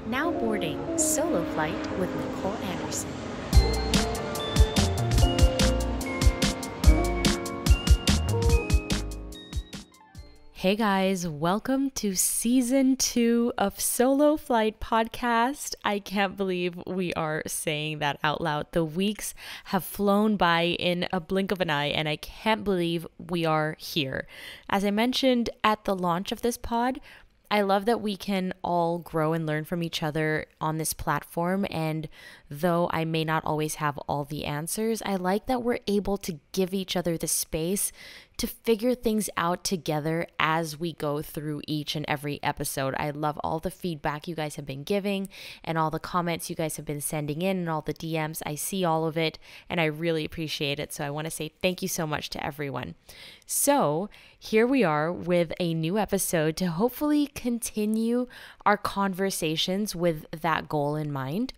Now boarding Solo Flight with Nicole Anderson. Hey guys, welcome to season 2 of Solo Flight Podcast. I can't believe we are saying that out loud. The weeks have flown by in a blink of an eye, and I can't believe we are here. As I mentioned at the launch of this pod, I love that we can all grow and learn from each other on this platform. And though I may not always have all the answers, I like that we're able to give each other the space to figure things out together as we go through each and every episode. I love all the feedback you guys have been giving and all the comments you guys have been sending in and all the DMs. I see all of it and I really appreciate it. So I want to say thank you so much to everyone. So here we are with a new episode to hopefully continue our conversations with that goal in mind.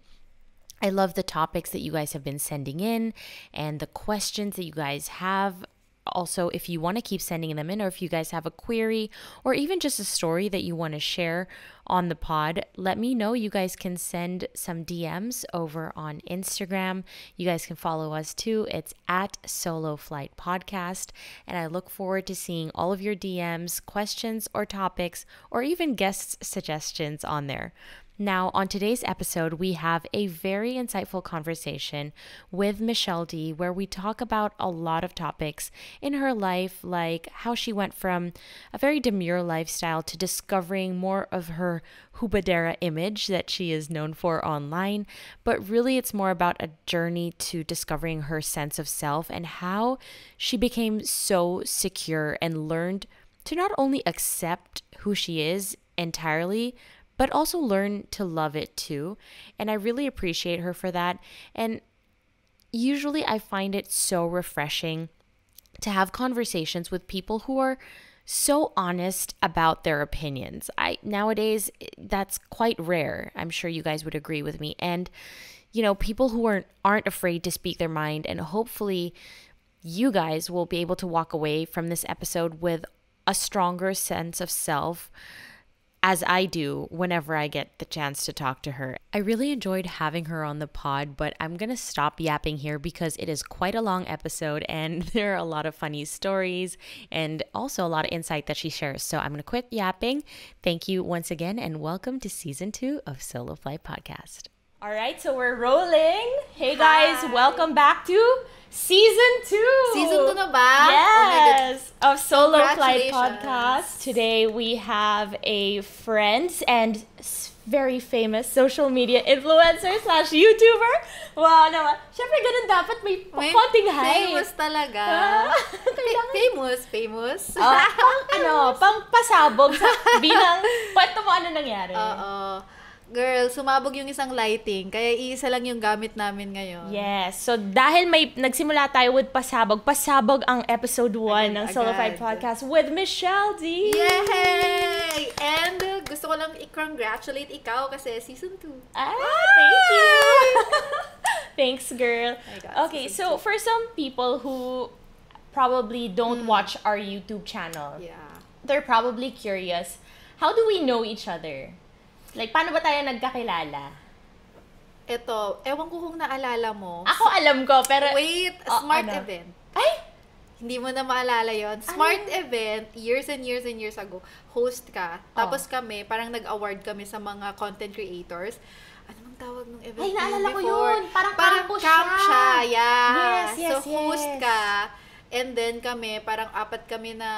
I love the topics that you guys have been sending in and the questions that you guys have. Also, if you want to keep sending them in, or if you guys have a query or even just a story that you want to share on the pod, let me know. You guys can send some DMs over on Instagram. You guys can follow us too. It's at Solo Flight Podcast. And I look forward to seeing all of your DMs, questions, or topics, or even guest suggestions on there. Now, on today's episode, we have a very insightful conversation with Michelle D, where we talk about a lot of topics in her life, like how she went from a very demure lifestyle to discovering more of her hubadera image that she is known for online. But really, it's more about a journey to discovering her sense of self and how she became so secure and learned to not only accept who she is entirely, but also learn to love it too. And I really appreciate her for that. And usually I find it so refreshing to have conversations with people who are so honest about their opinions. Nowadays, that's quite rare. I'm sure you guys would agree with me. And, you know, people who aren't afraid to speak their mind, and hopefully you guys will be able to walk away from this episode with a stronger sense of self, as I do whenever I get the chance to talk to her. I really enjoyed having her on the pod, but I'm going to stop yapping here because it is quite a long episode and there are a lot of funny stories and also a lot of insight that she shares. So I'm going to quit yapping. Thank you once again and welcome to season 2 of Solo Flight Podcast. All right, so we're rolling. Hey guys, welcome back to Season 2! Season 2 na ba? Yes! Oh of Solo Flight Podcast. Today we have a friend and very famous social media influencer / YouTuber. Wow naman. Siyempre ganun dapat may konting hype. Famous talaga. Famous. Pang pasabog sa bilang kwento mo ano nangyari. Oo. Girl, sumabog yung isang lighting, kaya iisa lang yung gamit namin ngayon. Yes. So, dahil may nagsimula tayo with pasabog ang episode 1 ng Solo Flight Podcast with Michelle D. Yay! And gusto ko lang i-congratulate ikaw kasi season 2. Thank you! Thanks, girl. Okay, so 2. For some people who probably don't watch our YouTube channel, they're probably curious, how do we know each other? Like, paano ba tayo nagkakilala? Eto, ewan ko kung naalala mo. Ako alam ko, pero... Wait, Smart Event. Ay! Hindi mo na maalala yon. Smart Event, years and years and years ago, host ka. Tapos kami, parang nag-award kami sa mga content creators. Ano bang tawag ng event? Ay, naalala ko yun! Parang camp siya. Yeah. Yes. So, host ka. And then kami, parang 4 kami na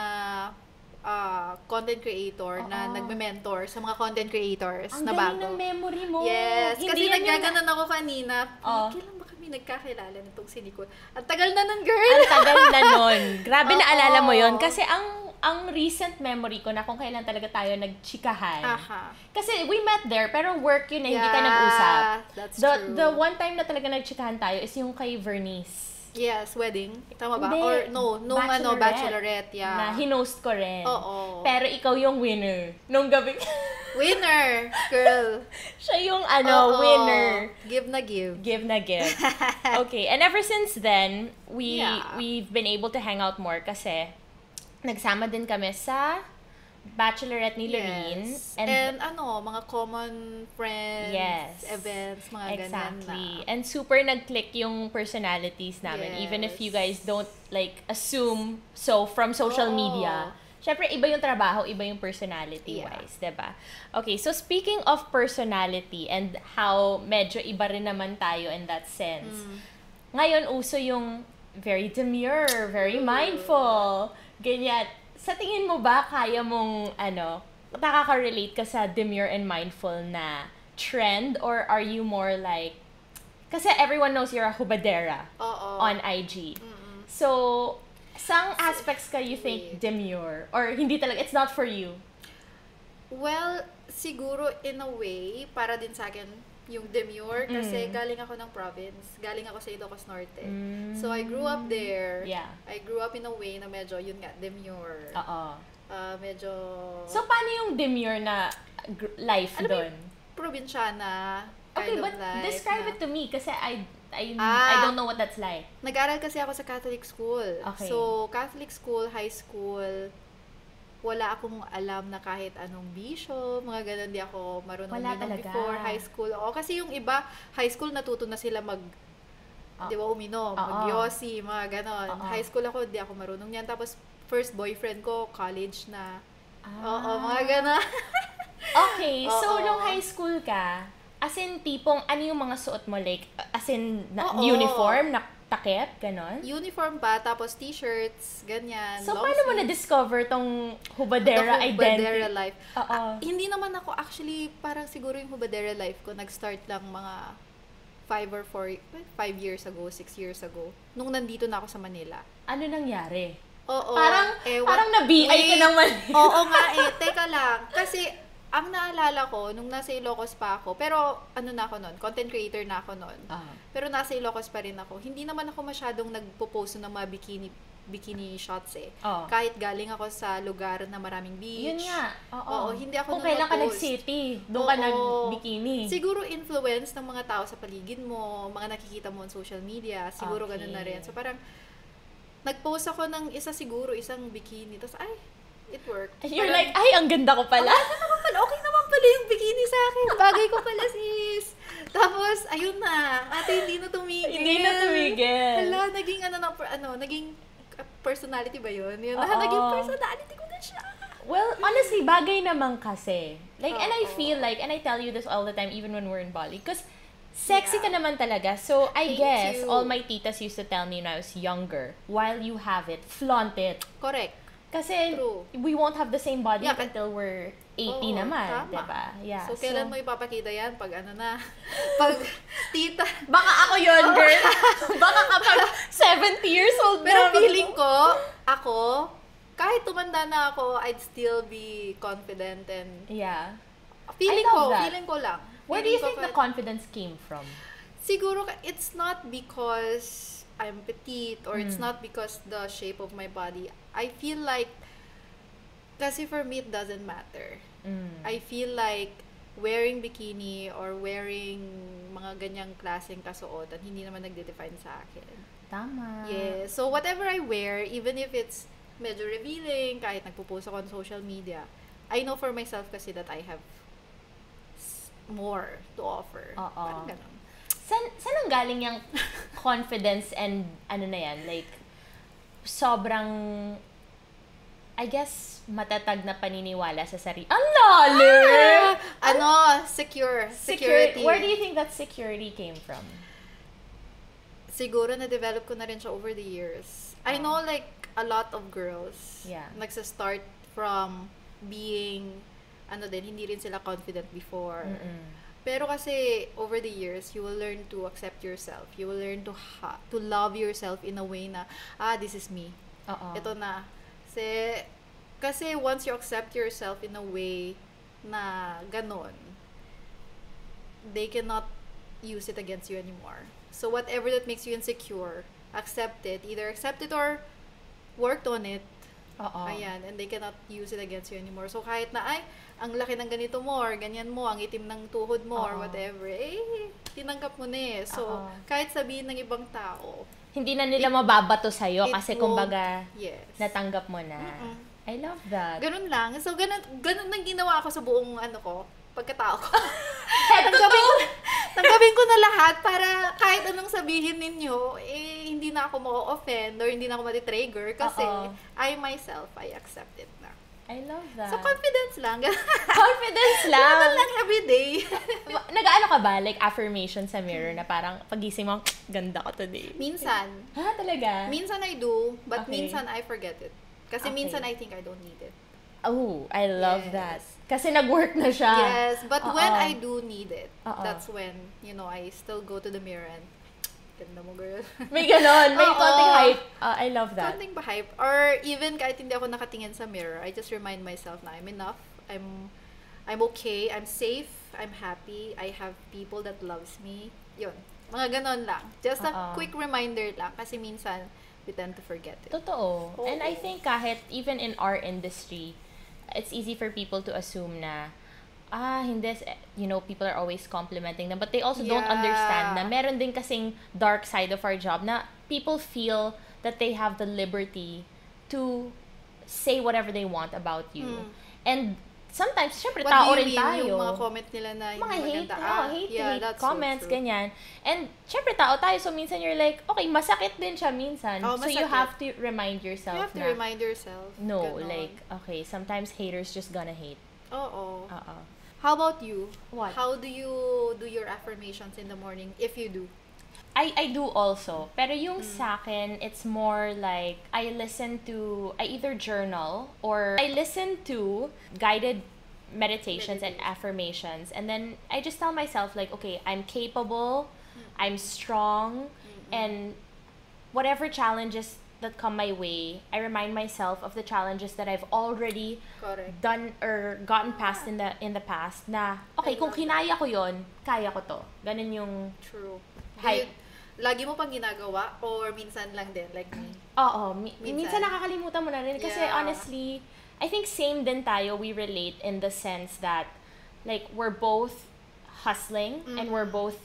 content creator na nagme-mentor sa mga content creators na bago. Ang galing ng memory mo. Yes. Hindi kasi naggaganon ako kanina. Kailan ba kami nagkakilala nitong si Nicole? Ang tagal na nun, girl! Ang tagal na nun. Grabe naalala mo yon. Kasi ang recent memory ko na kung kailan talaga tayo nagchikahan. Kasi we met there, pero work yun na hindi ka nag-usap. That's true. The one time na talaga nagchikahan tayo is yung kay Vernice. Yes, wedding. Tama ba? Hindi. Or nung bachelorette. Na hinost ko rin. Oo. Pero ikaw yung winner. Nung gabi. Winner, girl. Siya yung winner. Give na give. Give na give. Okay, and ever since then, we've been able to hang out more kasi nagsama din kami sa Bachelorette ni Lorene. Yes. And mga common friends, yes, events, mga ganyan na. And super nag-click yung personalities namin. Yes. Even if you guys don't like assume so from social media. Syempre, iba yung trabaho, iba yung personality-wise, diba? Okay, so speaking of personality and how medyo iba rin naman tayo in that sense, ngayon uso yung very demure, very mindful, ganyan. Sa tingin mo ba, kaya mong, nakaka-relate ka sa demure and mindful na trend, or are you more like, kasi everyone knows you're a hubadera on IG. So, sang aspects ka you think demure? Or hindi talaga, it's not for you? Well, siguro in a way, para din sa akin yung demure kasi galing ako ng province. Galing ako sa Ilocos Norte. So, I grew up there. Yeah. I grew up in a way na medyo, yun nga, demure. Medyo... So, paano yung demure na life doon? Probinsyana okay, kind of but life. Describe it to me kasi I don't know what that's like. Nag-aral kasi ako sa Catholic school. Okay. So, Catholic school, high school, wala akong alam na kahit anong bisyo, mga ganun, di ako marunong uminom before high school. Kasi yung iba, high school natuto na sila di ba, uminom, mag-yosi, mga ganon. High school ako, di ako marunong yan. Tapos, first boyfriend ko, college na. Mga ganon. Okay, so nung high school ka, as in tipong, ano yung mga suot mo? Like, as in, uniform, takip, ganon? Uniform pa, tapos t-shirts, ganyan. So, paano mo na-discover tong hubadera identity? Hubadera life. Hindi naman ako, actually, parang siguro yung hubadera life ko, nag-start lang mga 5 years ago, 6 years ago, nung nandito na ako sa Manila. Ano nangyari? Parang na-BI ka naman. Oo nga teka lang. Kasi, ang naalala ko, nung nasa Ilocos pa ako, pero na ako nun, content creator na ako nun. Pero nasa Ilocos pa rin ako. Hindi naman ako masyadong nagpo-post ng mga bikini shots Kahit galing ako sa lugar na maraming beach. Yun nga. Hindi ako kung kailan ka nag-city, doon ka nag-bikini. Siguro influence ng mga tao sa paligid mo, mga nakikita mo on social media, siguro ganun na rin. So parang, nag-post ako ng isang bikini, tapos it worked. You're like, ang ganda ko pala. Okay naman pala yung bikini sa akin. Bagay ko pala, sis. Tapos, ayun na. Ate, hindi na tumigil. Hala, naging naging personality ba yun? Naging personality ko na siya. Well, honestly, bagay naman kasi. Like, and I feel like, and I tell you this all the time, even when we're in Bali, because sexy ka naman talaga. So, I guess, all my titas used to tell me when I was younger, while you have it, flaunt it. Correct. Kasi, we won't have the same body until we're 80 naman, diba? Yeah. So, kailan mo ipapakita yan? Pag pag tita. Baka ako yun, girl. Baka kapag 70 years old Pero feeling ko, kahit tumanda na ako, I'd still be confident and... Yeah. Feeling ko lang. Where do you think the confidence came from? Siguro, it's not because I'm petite or it's not because the shape of my body. I feel like, kasi for me, it doesn't matter. I feel like wearing bikini or wearing mga ganyang klaseng kasuotan, hindi naman nagde-define sa akin. Tama. Yeah. So, whatever I wear, even if it's medyo revealing, kahit nagpo-post ako on social media, I know for myself kasi that I have more to offer. Parang ganun. Saan ang galing yung confidence and like, sobrang, I guess, matatag na paniniwala sa sarili. Ang lalim! Security. Where do you think that security came from? Siguro na-develop ko na rin siya over the years. I know like a lot of girls, nagsa-start from being, hindi rin sila confident before. Pero kasi, over the years, you will learn to accept yourself. You will learn to love yourself in a way na, this is me. Ito na. Kasi once you accept yourself in a way na ganon, they cannot use it against you anymore. So whatever that makes you insecure, accept it. Either accept it or worked on it. Ayan, and they cannot use it against you anymore. So kahit na, ang laki ng ganito mo, or ganyan mo, ang itim ng tuhod mo, or whatever, tinanggap mo na So, kahit sabihin ng ibang tao, hindi na nila mababato sa'yo kasi kumbaga, natanggap mo na. I love that. Ganun lang. So, ganun nang ginawa ko sa buong pagkatao ko. Tanggapin ko na lahat para kahit anong sabihin ninyo, hindi na ako ma-offend or hindi na ako mati-trigger kasi I myself, I accept it na. I love that. So, confidence lang. Confidence lang. Ganun lang everyday. Nag-ano ka ba? Like, affirmation sa mirror na parang pagising mo, ganda ko today. Minsan. Ha, talaga? Minsan I do, but minsan I forget it. Kasi minsan I think I don't need it. Oh, I love that. Kasi nag-work na siya. Yes, but when I do need it, that's when, I still go to the mirror and, ganda mo, girl. May ganon. May konting hype. I love that. Konting pa-hype. Or even kahit hindi ako nakatingin sa mirror, I just remind myself na I'm enough. I'm okay. I'm safe. I'm happy. I have people that loves me. Yun. Mga ganon lang. Just a quick reminder lang. Kasi minsan, we tend to forget it. Totoo. And I think kahit even in our industry, it's easy for people to assume na, hindi, people are always complimenting them. But they also don't understand na meron din kasing dark side of our job na people feel that they have the liberty to say whatever they want about you. And sometimes, syempre, tao rin tayo. Yung mga comment nila na mga hate comments, so ganyan. And syempre, tao tayo. So, minsan you're like, okay, masakit din siya minsan. So, you have to remind yourself You have to remind yourself. No, like, okay, sometimes haters just gonna hate. Oo. How about you? What? How do you do your affirmations in the morning, if you do? I do also. Pero yung sa akin, it's more like, I either journal or I listen to guided meditations and affirmations. And then I just tell myself like, okay, I'm capable, I'm strong, and whatever challenges that come my way, I remind myself of the challenges that I've already done or gotten past in the past na, okay, kung kinaya ko yon, kaya ko to. Ganun yung True. hype. Lagi mo pang ginagawa or minsan lang din, like me? Oo. Minsan nakakalimutan mo na rin. Kasi honestly, I think same din tayo. We relate in the sense that like we're both hustling and we're both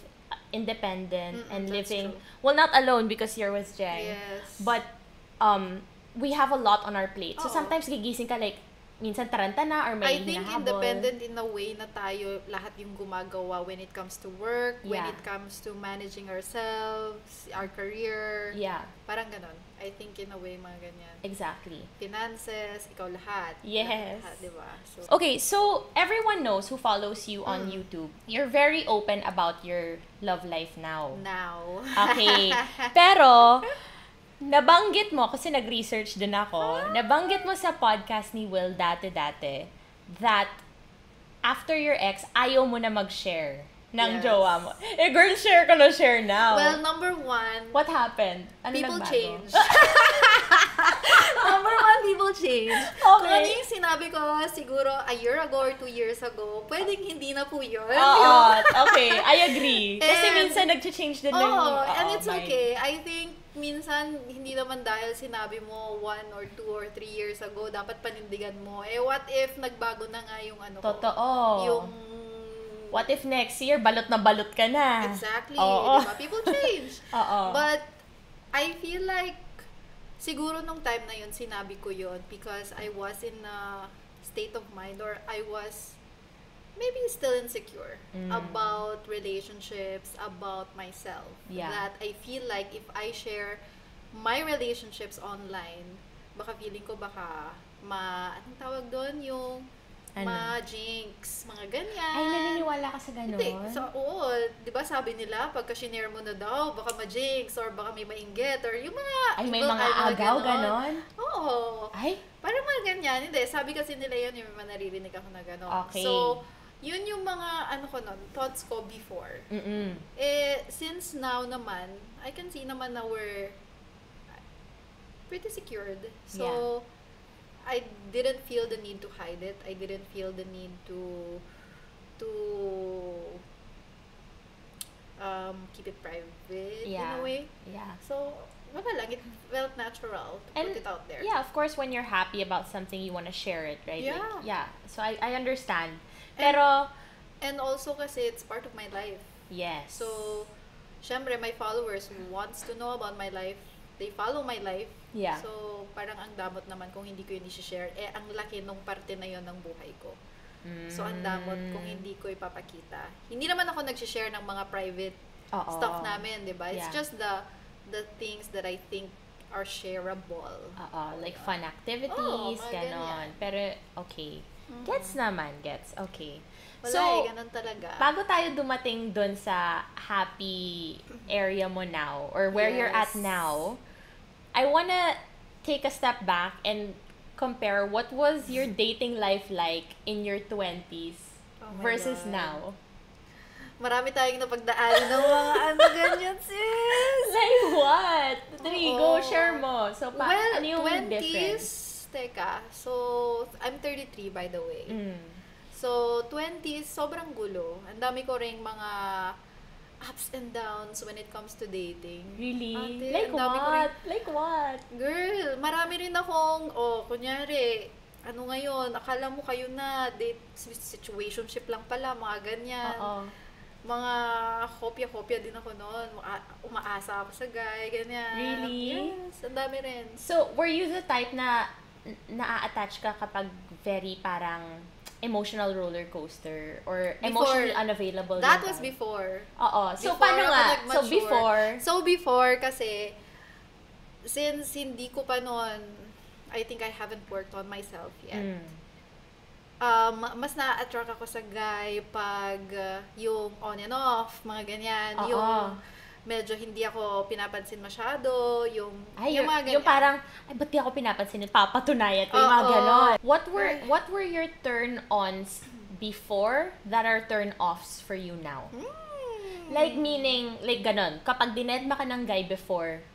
independent and living. True. Well, not alone because you're with Jeng. Yes. But we have a lot on our plate. So sometimes gigising ka like, minsan taranta na or may hinahabol. I think independent in a way na tayo lahat yung gumagawa when it comes to work, when it comes to managing ourselves, our career. Yeah. Parang ganon. I think in a way, mga ganyan. Exactly. Finances, ikaw lahat. Yes. Lahat, diba? So, okay, so everyone knows who follows you on YouTube. You're very open about your love life now. Okay. Pero, nabanggit mo, kasi nag-research din ako, nabanggit mo sa podcast ni Will dati-dati that after your ex, ayaw mo na mag-share ng jowa mo. Girl, share ka na share now. Well, number one, what happened? Ano people nagbago? change. Number one, people change. Okay. Kung ano yung sinabi ko siguro a year ago or 2 years ago, pwedeng hindi na po yun. Okay, I agree. Kasi minsan nag-change din lang yung... and it's okay. I think minsan, hindi naman dahil sinabi mo 1 or 2 or 3 years ago, dapat panindigan mo. What if nagbago na nga yung Totoo. Yung... What if next year, balot na balot ka na? Exactly. Diba? People change. But, I feel like, siguro nung time na yun, sinabi ko yun because I was in a state of mind or I was maybe still insecure about relationships, about myself. That I feel like if I share my relationships online, baka feeling ko anong tawag doon? Yung ma-jinx, mga ganyan. Ay, naniniwala ka sa gano'n? Hindi. So, oo. Diba sabi nila, pagka shinare mo na daw, baka ma-jinx or baka may mainggit or yung mga... Ay, may mga agaw, gano'n? Oo. Ay? Parang mga ganyan. Hindi. Sabi kasi nila yun, yung mga naririnig ako na gano'n. Okay. So, yun yung mga, thoughts ko before. Since now naman, I can see naman na we're pretty secured. So, I didn't feel the need to hide it. I didn't feel the need to keep it private in a way. Yeah. So, wala lang. It felt natural to put it out there. Yeah, of course, when you're happy about something, you want to share it, right? Yeah. Like, so I understand. Pero, and also kasi it's part of my life. Yes. So, syempre, my followers wants to know about my life they follow my life. Yeah. So, parang ang damot naman kung hindi ko yun i-share. Ang laki nung parte na yun ng buhay ko. So, ang damot kung hindi ko ipapakita. Hindi naman ako nag-share ng mga private stuff namin, di ba? It's just the things that I think are shareable. Like fun activities, ganon. Pero, okay. Gets naman, gets. Okay. Wala ganun talaga. Bago tayo dumating dun sa happy area mo now, or where you're at now, I wanna take a step back and compare what was your dating life like in your 20s versus now. Marami tayong napagdaanan ng mga ganyan, sis. Like what? Go, share mo. So, ano yung 20s, difference? Teka, so, I'm 33 by the way. So, 20s, sobrang gulo. Ang dami ko ring mga ups and downs when it comes to dating. Really? Ate, like what? Like what? Girl, marami rin akong, kunyari, ano ngayon, akala mo kayo na, date, situationship lang pala, mga ganyan. Mga kopya-kopya din ako noon. Umaasa ako sa guy, ganyan. Really? Yes, ang dami rin. So, were you the type na na-attach ka kapag very parang emotional roller coaster or emotionally unavailable? That was before. So, paano nga? So, before kasi, since hindi ko pa noon, I think I haven't worked on myself yet. Mas na-attract ako sa guy pag yung on and off, mga ganyan. Yung medyo hindi ako pinapansin masyado, yung mga ganyan. Yung parang, ba't di ako pinapansin? Papatunayan ko yung mga ganon. What were your turn-ons before that are turn-offs for you now? Like meaning, like ganon. Kapag dinedma ka ng guy before,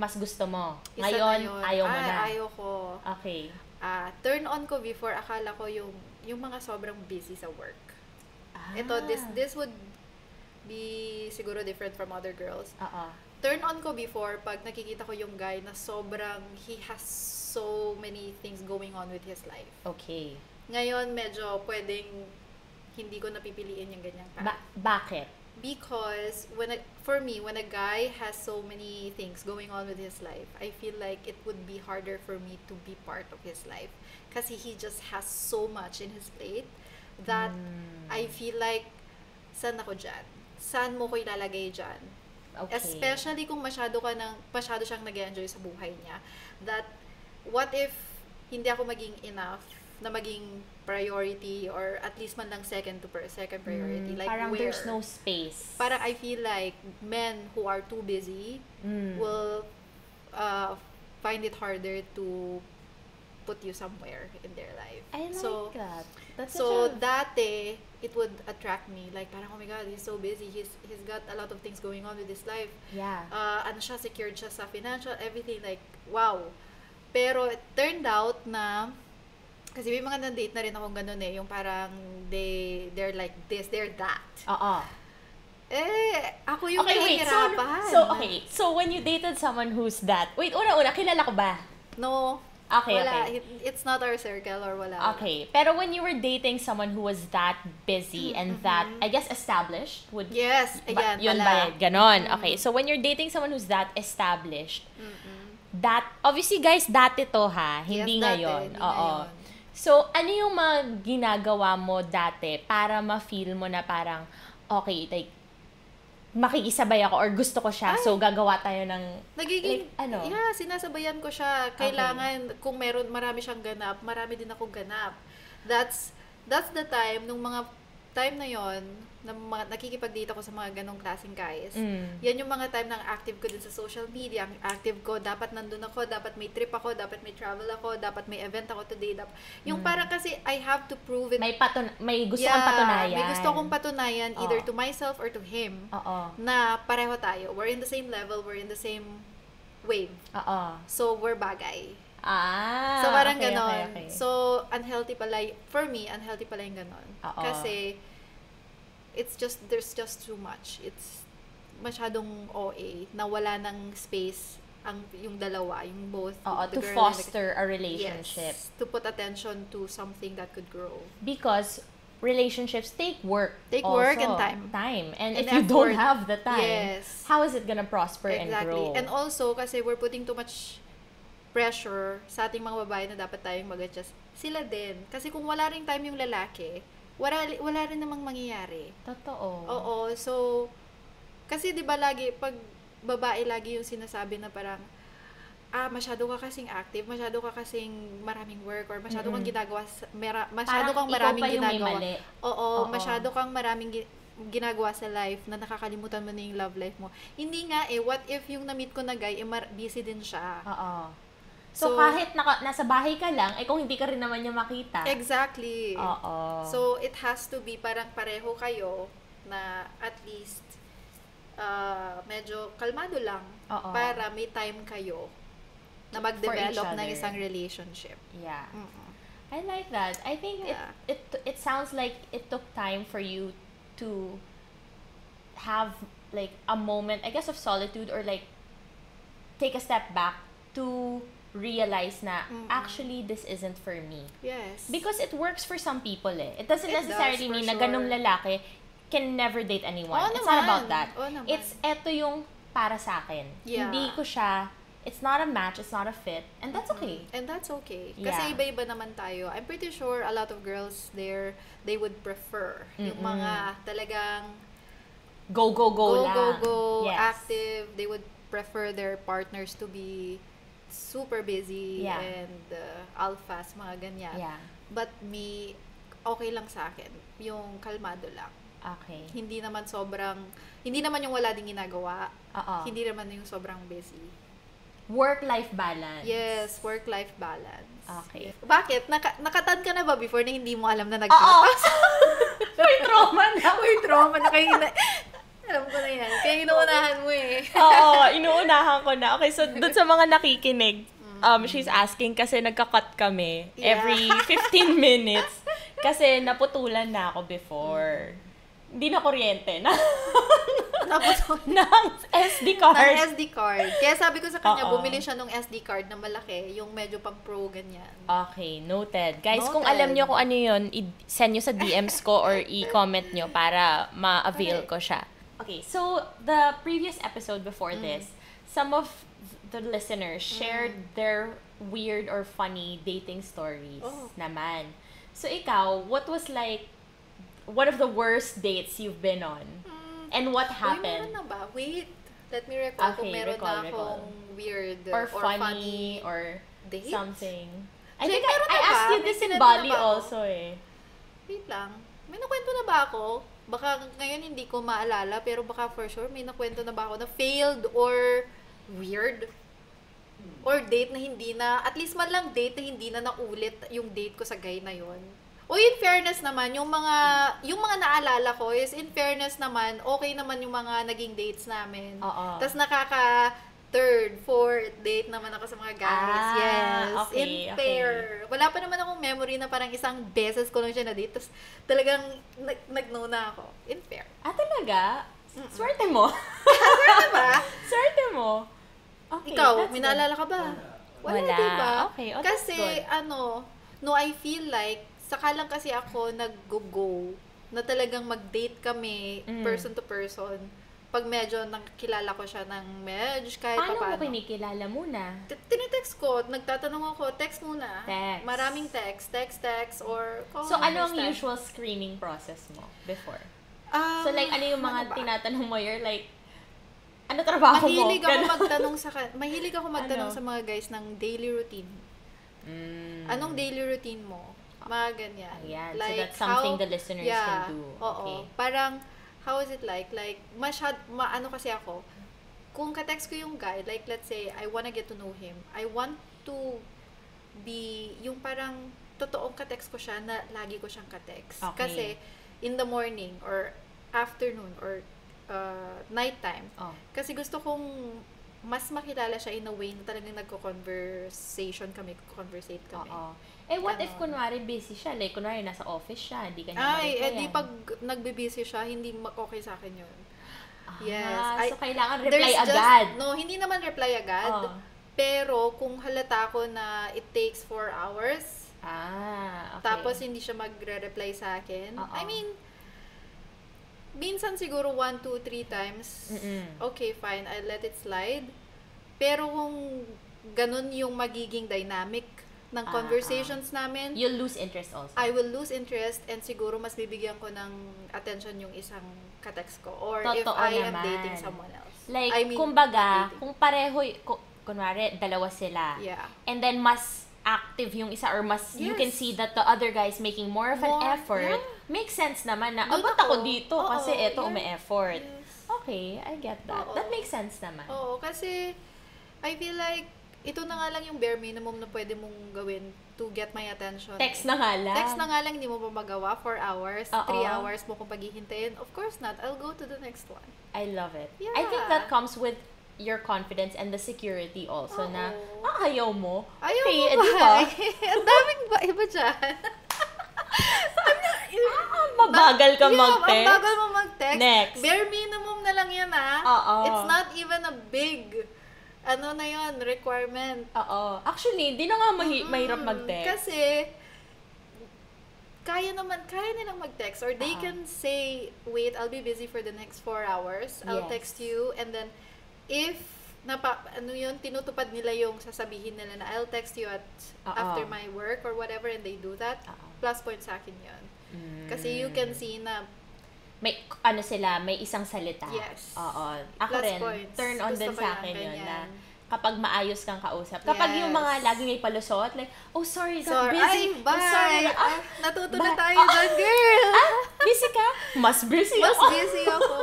mas gusto mo. Ngayon, ayaw mo na. Ayaw ko. Okay. Turn on ko before, akala ko yung mga sobrang busy sa work. Ito, this would be siguro different from other girls. Turn on ko before, pag nakikita ko yung guy na sobrang, he has so many things going on with his life. Okay. Ngayon, medyo pwedeng hindi ko napipiliin yung ganyang tao. Bakit? Because for me, when a guy has so many things going on with his life, I feel like it would be harder for me to be part of his life. Kasi he just has so much in his plate that I feel like, saan ako dyan? Saan mo ko ilalagay dyan? Okay. Especially kung masyado siyang nag-enjoy sa buhay niya. That, what if hindi ako maging enough na maging priority or at least man lang second priority. Like parang where? There's no space. Parang I feel like men who are too busy will find it harder to put you somewhere in their life. I like that. That's dati, it would attract me. Like, parang, oh my God, he's so busy. He's got a lot of things going on with his life. Yeah. Secured siya sa financial, everything. Like, wow. Pero, it turned out na, kasi may mga na-date na rin akong ganun yung parang, they're like this, they're that. Ako yung nahihirapan. So, when you dated someone who's that, wait, una, kilala ko ba? No. Okay, wala. okay. It's not our circle or wala. Okay. Pero when you were dating someone who was that busy and that, I guess, established, yes, ayan, yun ba? Ganon. Okay. So when you're dating someone who's that established, that, obviously guys, dati to ha, hindi ngayon. Oo. So, ano yung mga ginagawa mo dati para ma-feel mo na parang, okay, like, makikisabay ako or gusto ko siya, so gagawa tayo ng sinasabayan ko siya. Kailangan, kung marami siyang ganap, marami din akong ganap. That's the time, nung mga time na yon na nakikipag-date ako sa mga ganong klaseng guys. Yan yung mga time na active ko din sa social media. Ang active ko, dapat nandun ako, dapat may trip ako, dapat may travel ako, dapat may event ako today. Yung parang kasi, I have to prove it. May gusto kong patunayan. May gusto kong patunayan either to myself or to him na pareho tayo. We're in the same level, we're in the same wave. So, we're bagay. So, parang ganon. Okay. So, unhealthy pala, for me, unhealthy pala yung ganon. Kasi, there's just too much. It's masyadong OA na wala ng space yung dalawa, yung both. To foster a relationship. Yes, to put attention to something that could grow. Because relationships take work. Take also. work and time. And if you don't have the time, how is it gonna prosper and grow? And also, kasi we're putting too much pressure sa ating mga babae na dapat tayong mag-adjust. Sila din. Kasi kung wala ring time yung lalaki, wala rin namang mangyayari. Totoo. Oo. So, kasi di ba lagi, pag babae lagi yung sinasabi na parang, masyado ka kasing active, masyado ka kasing maraming work, or masyado kang ginagawa, masyado kang maraming ginagawa. Oo, masyado kang maraming ginagawa sa life na nakakalimutan mo na yung love life mo. Hindi nga what if yung na-meet ko na guy, busy din siya. Oo. So kahit nasa bahay ka lang, kung hindi ka rin naman niya makita. Exactly. Oo. So, it has to be parang pareho kayo na at least medyo kalmado lang para may time kayo na mag-develop ng isang relationship. Yeah. I like that. I think it sounds like it took time for you to have like a moment, I guess, of solitude, or like take a step back to realize na actually this isn't for me. Yes. Because it works for some people It doesn't necessarily mean na ganung lalaki can never date anyone. It's not about that. It's eto yung para sa akin. Yeah. Hindi ko siya, it's not a match, it's not a fit, and that's okay. And that's okay. Kasi iba-iba naman tayo. I'm pretty sure a lot of girls there, they would prefer yung mga talagang go lang. Yes. Active. They would prefer their partners to be super busy and alphas, mga ganyan. Yeah. But me, okay lang sa akin. Yung kalmado lang. Okay. Hindi naman yung wala ding ginagawa. Hindi naman yung sobrang busy. Work-life balance. Yes, work-life balance. Okay. Bakit? Nakatan ka na ba before na hindi mo alam na nagtatas? May trauma na. May trauma na kayo alam ko na yan. Kaya inuunahan mo Oo, inuunahan ko na. Okay, so dun sa mga nakikinig, she's asking kasi nagka-cut kami every 15 minutes kasi naputulan na ako before. Hindi na kuryente na. ng SD card. Ng SD card. Kaya sabi ko sa kanya, bumili siya ng SD card na malaki, yung medyo pang pro, ganyan. Okay, noted. Guys, kung alam nyo kung ano yun, send nyo sa DMs ko or i-comment nyo para ma-avail ko siya. Okay, so the previous episode before this, some of the listeners shared their weird or funny dating stories naman. So ikaw, what was like one of the worst dates you've been on? And what happened? Meron na ba? Wait. Let me recall kung meron na akong weird or funny or date? Something. I think I asked you this in Bali also Wait lang. May nakwento na ba ako? Baka ngayon hindi ko maalala, pero baka for sure may nakwento na ba ako na failed or weird? Or date na hindi na, at least man lang date na hindi na naulit yung date ko sa guy na yon. O in fairness naman, yung mga naalala ko is in fairness naman, okay naman yung mga naging dates namin. Tapos third, fourth date naman ako sa mga guys. Yes. Okay, in fair. Wala pa naman akong memory na parang isang beses ko lang siya na date. Tapos talagang nag-no na ako. In fair. Talaga? Swerte mo. Swerte ba? Swerte mo. Okay, ikaw, may naalala ka ba? Wala. Diba? Okay, kasi, I feel like, saka lang kasi ako nag-go na talagang mag-date kami person to person. Pag medyo nakilala ko siya ng medyo kahit paano. Paano mo kinikilala muna? Tinitext ko. Nagtatanong ako, text muna. Text. Maraming text, or call. So, ano ang usual screening process mo before? So, like, ano yung mga tinatanong mo? You're like, ano trabaho mo? Mahilig ako magtanong sa mga guys ng daily routine. Anong daily routine mo? Mga ganyan. Ayan. Like, so, that's something the listeners can do. Okay. Parang, how is it like? Like, kasi ako, kung ka-text ko yung guy, like, let's say, I wanna get to know him. I want to be, yung parang, totoong ka-text ko siya na lagi ko siyang ka-text. Okay. Kasi, in the morning, or afternoon, or nighttime. Kasi gusto kong mas makilala siya in a way na talagang nagko-conversate kami. What if kunwari busy siya? Like, kunwari nasa office siya, hindi ka niya di pag nagbe-busy siya, hindi okay sa akin yun. Yes. So, kailangan reply agad. Hindi naman reply agad. Pero, kung halata ko na it takes 4 hours, Okay. Tapos, hindi siya magre-reply sa akin. I mean, minsan siguro 1, 2, 3 times, okay, fine, I'll let it slide. Pero kung ganun yung magiging dynamic ng conversations namin, you'll lose interest also. I will lose interest and siguro mas bibigyan ko ng attention yung isang ka-text ko. Or if I am dating someone else. Like, kumbaga, kung pareho, kunwari, dalawa sila. Yeah. And then, mas active yung isa or mas, you can see that the other guy is making more of an effort. Makes sense naman na, ba't ako dito? Kasi eto, umi-effort. Yes. Okay, I get that. That makes sense naman. Oo, kasi I feel like ito na nga lang yung bare minimum na pwede mong gawin to get my attention. Text na nga lang. Text na nga lang, hindi mo pa magawa. 4 hours, 3 hours mo kung paghihintayin. Of course not. I'll go to the next one. I love it. Yeah. I think that comes with your confidence and the security also na, ayaw mo. Ayaw okay, mo ba? Ang daming iba dyan. Mabagal ka mag-text. Mabagal mo mag-text. Next. Bare minimum na lang yan, It's not even a big na yun, requirement. Actually, hindi na nga mahirap mag-text. Kasi, kaya nilang mag-text. Or they can say, wait, I'll be busy for the next 4 hours. I'll text you. And then, if, tinutupad nila yung sasabihin nila na I'll text you after my work or whatever, and they do that, plus point sa akin yun. Kasi you can see na may may isang salita. Yes. Ako plus rin, points. turn on Gusto din ko sa akin yan, yun na kapag maayos kang kausap. Kapag yung mga lagi may palusot, like, sorry, got busy. Bye. Sorry. Natuto na tayo dyan, girl. Busy ka? Mas busy Mas ako. busy ako.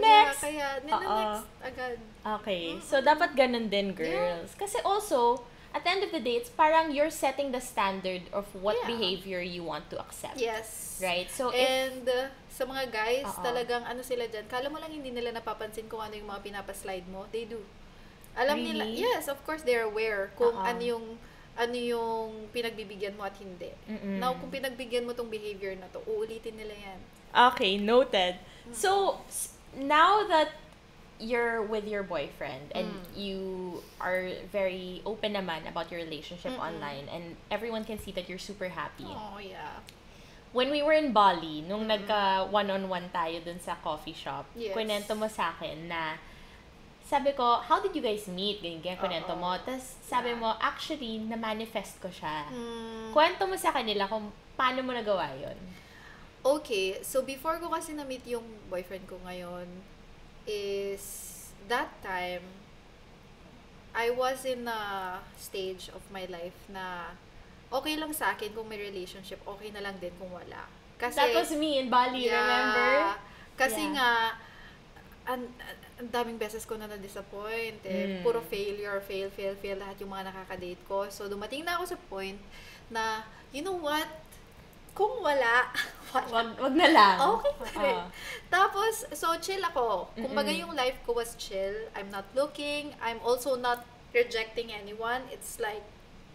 Next. Kaya, next agad. Okay. So, dapat ganun din, girls. Kasi also, at the end of the day, it's parang you're setting the standard of what behavior you want to accept. Yes. Right? So, and sa mga guys, talagang sila dyan, kala mo lang hindi nila napapansin kung ano yung mga pinapaslide mo. They do. Alam nila, yes, of course, they're aware kung ano yung pinagbibigyan mo at hindi. Now, kung pinagbigyan mo tong behavior na to, uulitin nila yan. Okay, noted. So, now that you're with your boyfriend and you are very open naman about your relationship online and everyone can see that you're super happy. Oh, yeah. When we were in Bali, nung nagka one-on-one tayo dun sa coffee shop, kwento mo sa akin na, sabi ko, how did you guys meet? Ganyan, kwento mo. Tapos sabi mo, actually, na-manifest ko siya. Kwento mo sa kanila kung paano mo nagawa yun. Okay, so before ko kasi na-meet yung boyfriend ko ngayon, is that time, I was in a stage of my life na okay lang sa akin kung may relationship, okay na lang din kung wala. Kasi, that was me in Bali, remember? Kasi nga, ang daming beses ko na na-disappoint. Puro fail, lahat yung mga nakaka-date ko. So, dumating na ako sa point na, you know what? Kung wala. Wag na lang. Okay. Tapos, so chill ako. Kumbaga yung life ko was chill. I'm not looking. I'm also not rejecting anyone. It's like,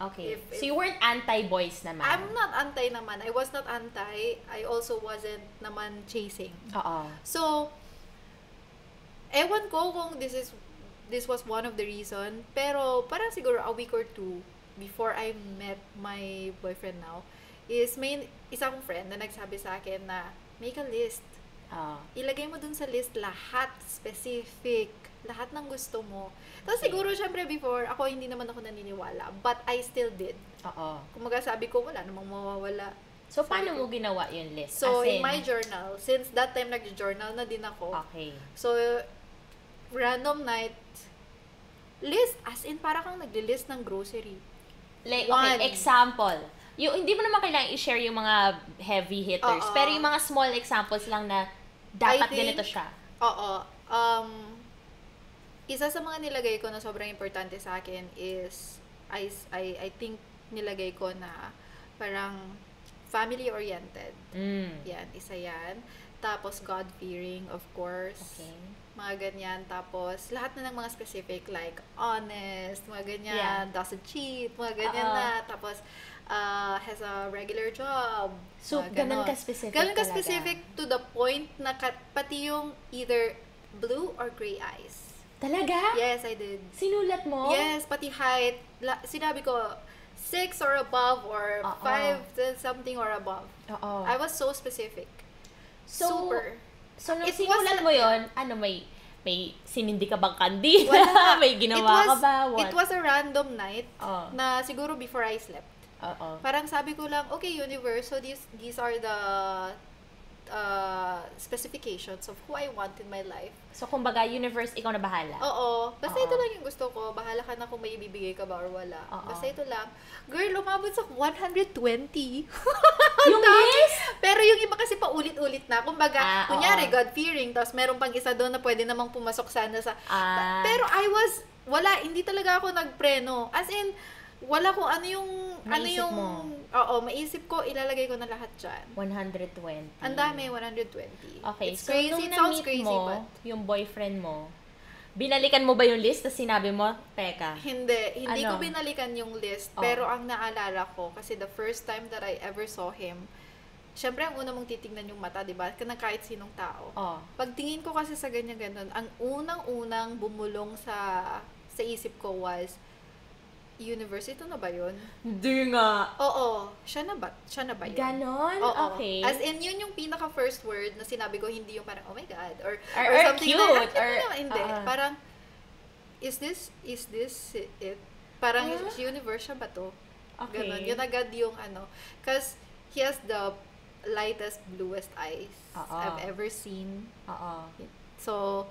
okay. So you weren't anti-boys naman? I'm not anti naman. I was not anti. I also wasn't naman chasing. So, ewan ko kung this was one of the reason. Pero parang siguro a week or two before I met my boyfriend now, is may isa kong friend na nagsabi sa akin na make a list. Ilagay mo dun sa list lahat, specific, lahat ng gusto mo. Tapos siguro, syempre before, hindi naman ako naniniwala. But I still did. Kumaga sabi ko, wala namang mawawala. So, paano mo ginawa yung list? So, in my journal, since that time nag-journal na din ako. Okay. So, random night, list, as in, para kang nag-list ng grocery. Like, okay, example. Hindi mo naman kailangan i-share yung mga heavy hitters. Pero yung mga small examples lang na dapat ganito siya. Isa sa mga nilagay ko na sobrang importante sa akin is, I think nilagay ko na parang family-oriented. Yan, isa yan. Tapos God-fearing, of course. Okay. Mga ganyan. Tapos, lahat na ng mga specific, like honest, mga ganyan, doesn't cheat, mga ganyan na. Tapos, has a regular job. So, ganun ka-specific Ganun ka-specific to the point na pati yung either blue or gray eyes. Talaga? Yes, I did. Sinulat mo? Yes, pati height. Sinabi ko, 6 or above or 5 something or above. I was so specific. Super. So, nung sinulat mo yun, may sinindi ka bang kandila? Wala. May ginawa ka ba? It was a random night na siguro before I slept. Parang sabi ko lang, okay, universe, so these are the specifications of who I want in my life. So, kumbaga, universe, ikaw na bahala. Oo. Basta ito lang yung gusto ko. Bahala ka na kung may ibibigay ka ba or wala. Basta ito lang. Girl, umabot sa 120. Yung list? Pero yung iba kasi paulit-ulit na. Kumbaga, kunyari, God-fearing, tapos meron pang isa doon na pwede namang pumasok sana sa... Pero hindi talaga ako nagpreno. As in, wala kung ano yung... Maisip mo. Maisip ko, ilalagay ko na lahat dyan. 120. Ang dami, 120. Okay, It's so crazy. nung It sounds na-meet crazy, mo, but... yung boyfriend mo, binalikan mo ba yung list tapos sinabi mo, teka? Hindi ko binalikan yung list. Pero ang naalala ko, kasi the first time that I ever saw him, syempre ang una mong titignan yung mata, diba? Kahit sinong tao. Pagtingin ko kasi sa ganyan-ganon, ang unang-unang bumulong sa isip ko was, universe, ito na ba yun? Hindi nga. Oo. Siya na ba yun? Ganon? Oo. Okay. As in, yun yung pinaka first word na sinabi ko, hindi yung parang, oh my God, or something cute, hindi. Parang, is this it? Parang, universe siya ba to? Okay. Ganon. Yun agad yung because he has the lightest, bluest eyes I've ever seen. So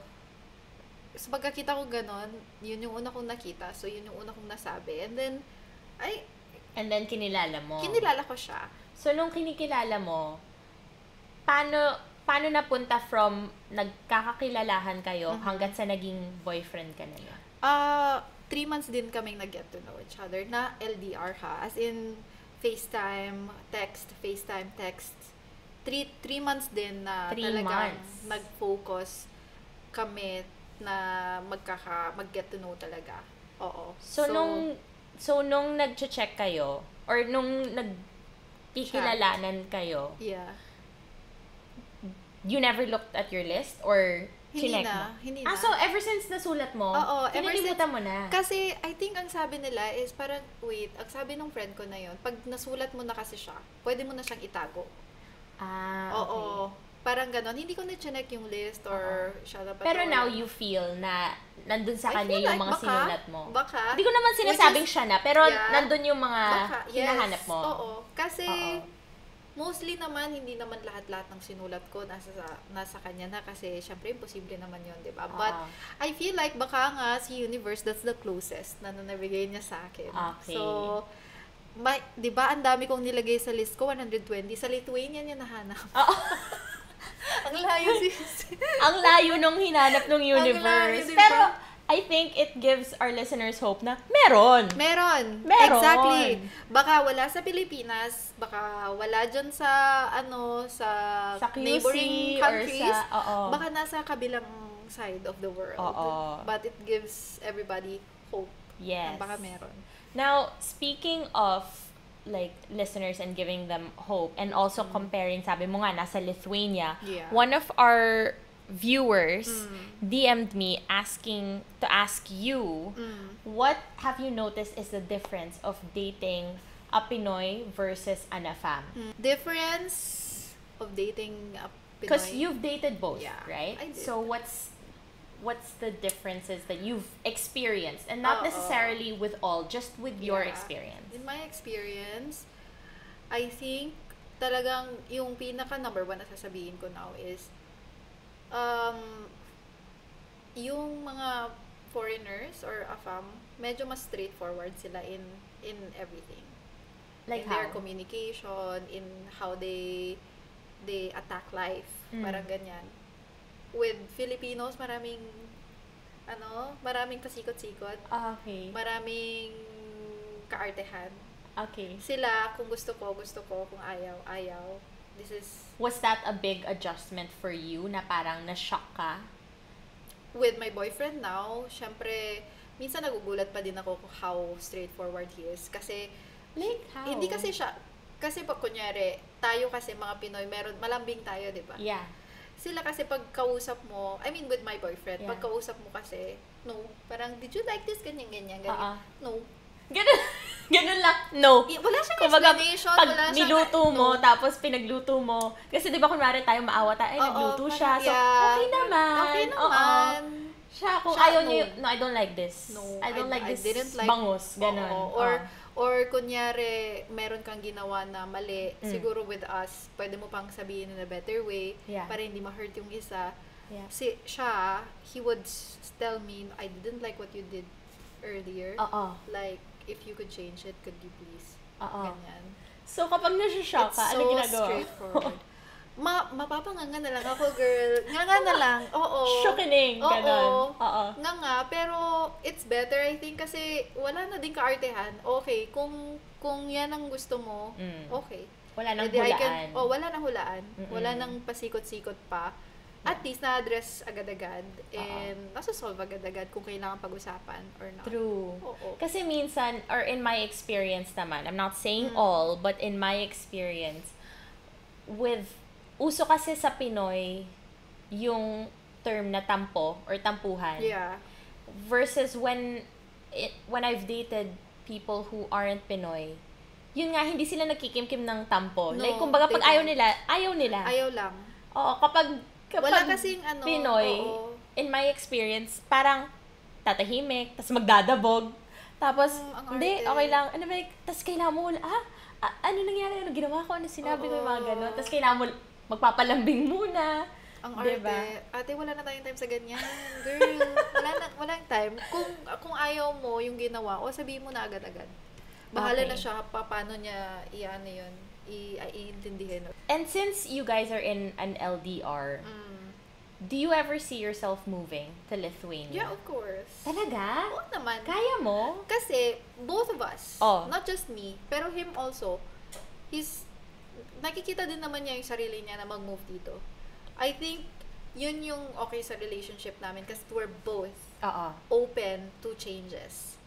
pagkakita ko ganon, yun yung una kong nakita. So, yun yung una kong nasabi. And then kinilala mo. Kinilala ko siya. So, nung kinikilala mo, paano napunta from nagkakakilalahan kayo hanggat sa naging boyfriend ka na niya? 3 months din kaming nag-get to know each other na LDR ha. As in, FaceTime, text. 3 months din na talagang nag-focus kami na mag-get to know talaga. Oo. So nung nag-check kayo, or nung nagkikilalanan kayo, you never looked at your list? Or chinek mo? Hindi na. So ever since nasulat mo, kinilimutan mo na? Kasi, I think ang sabi nila is parang, ang sabi ng friend ko na yun, pag nasulat mo na kasi siya, pwede mo na siyang itago. Okay. Oo. Parang ganon. Hindi ko na-check yung list or siya na Pero now you feel na nandun sa kanya yung mga sinulat mo. Baka. Hindi ko naman sinasabing siya na, pero nandun yung mga hinahanap mo. Oo. Kasi, mostly naman, hindi naman lahat-lahat ng sinulat ko nasa kanya na kasi syempre imposible naman yun, di ba? But, I feel like baka nga si universe, that's the closest na nabigay niya sa akin. Okay. So, di ba, ang dami kong nilagay sa list ko, 120. Sa Lithuania niya nahanap. Ang layo Ang layo nung hinanap ng universe. Diba? Pero, I think it gives our listeners hope na meron. Exactly. Baka wala sa Pilipinas, baka wala dyan sa neighboring countries. Baka nasa kabilang side of the world. But it gives everybody hope. Yes. Baka meron. Now, speaking of like listeners and giving them hope and also comparing, sabi mo nga nasa Lithuania, one of our viewers DM'd me asking to ask you, what have you noticed is the difference of dating a Pinoy versus an AFAM? Difference of dating a Pinoy? Because you've dated both, right? I did. So what's the differences that you've experienced, and not necessarily with all, just with your experience? In my experience, I think talagang yung pinaka number one na sasabihin ko now is yung mga foreigners or AFAM, medyo mas straightforward sila in everything. Like in their communication, in how they attack life, parang ganyan. With Filipinos, maraming kasikot-sikot. Okay. Maraming kaartehan. Okay. Sila, kung gusto ko, kung ayaw. Was that a big adjustment for you na parang na-shock ka? With my boyfriend now, syempre, minsan nagugulat pa din ako kung how straightforward he is. Kasi, like how? Hindi kasi siya, kasi pag kunyari, tayo kasi mga Pinoy, malambing tayo, di ba? Yeah. Sila kasi pagkausap mo, I mean with my boyfriend, pagkausap mo kasi, no, parang, did you like this? Ganyan. No. Ganun. Ganun lang. No. Wala siyang Kumbaga, explanation. pag wala niluto siyang, mo, tapos pinagluto mo. Kasi di ba kunwari tayo maawa tayo, ay, nagluto siya. So, okay naman. Okay naman. Siya, kung Siya, ayaw no. niyo, no, I don't like this. No, I don't like this didn't like, bangus. Ganun. Or kunyari, meron kang ginawa na mali, siguro with us, pwede mo pang sabihin in a better way, para hindi ma-hurt yung isa. Yeah. Siya, he would tell me, I didn't like what you did earlier. Like, if you could change it, could you please? Ganyan. So, kapag nasa-shock ka, ano ginagawa? It's so straightforward. Mapapanganga na lang ako, girl. Nga na lang. Oo. Shocking. Ganon. Nga. Pero, it's better, I think, kasi wala na din kaartehan. Okay. Kung yan ang gusto mo, okay. Wala nang hulaan. Wala nang hulaan. Wala nang pasikot-sikot pa. At least, na-address agad-agad. And, nasa-solve agad-agad kung kailangan pag-usapan or not. True. Kasi minsan, or in my experience naman, I'm not saying all, but in my experience, uso kasi sa Pinoy, yung term na tampo or tampuhan. Yeah. Versus when I've dated people who aren't Pinoy, yun nga, hindi sila nagkikimkim ng tampo. No, Like, kumbaga, pag ayaw nila. Ayaw lang. Oo, kapag wala kasing Pinoy, in my experience, parang tatahimik, tapos magdadabog, tapos, hindi, okay lang, tapos kailangan mo, ano nangyari, ano ginawa ko, ano sinabi ko, yung mga gano'n, tapos kailangan mo, magpapalambing muna. Ang diba? Ate, wala na tayong time sa ganyan. Girl, walang time. Kung ayaw mo yung ginawa, sabihin mo na agad-agad. Bahala na siya, paano niya yun, iintindihin. And since you guys are in an LDR, do you ever see yourself moving to Lithuania? Yeah, of course. Talaga? Oo naman. Kaya mo? Kasi, both of us, not just me, pero him also, nakikita din naman niya yung sarili niya na mag-move dito. I think, yun yung okay sa relationship namin kasi we're both open to changes.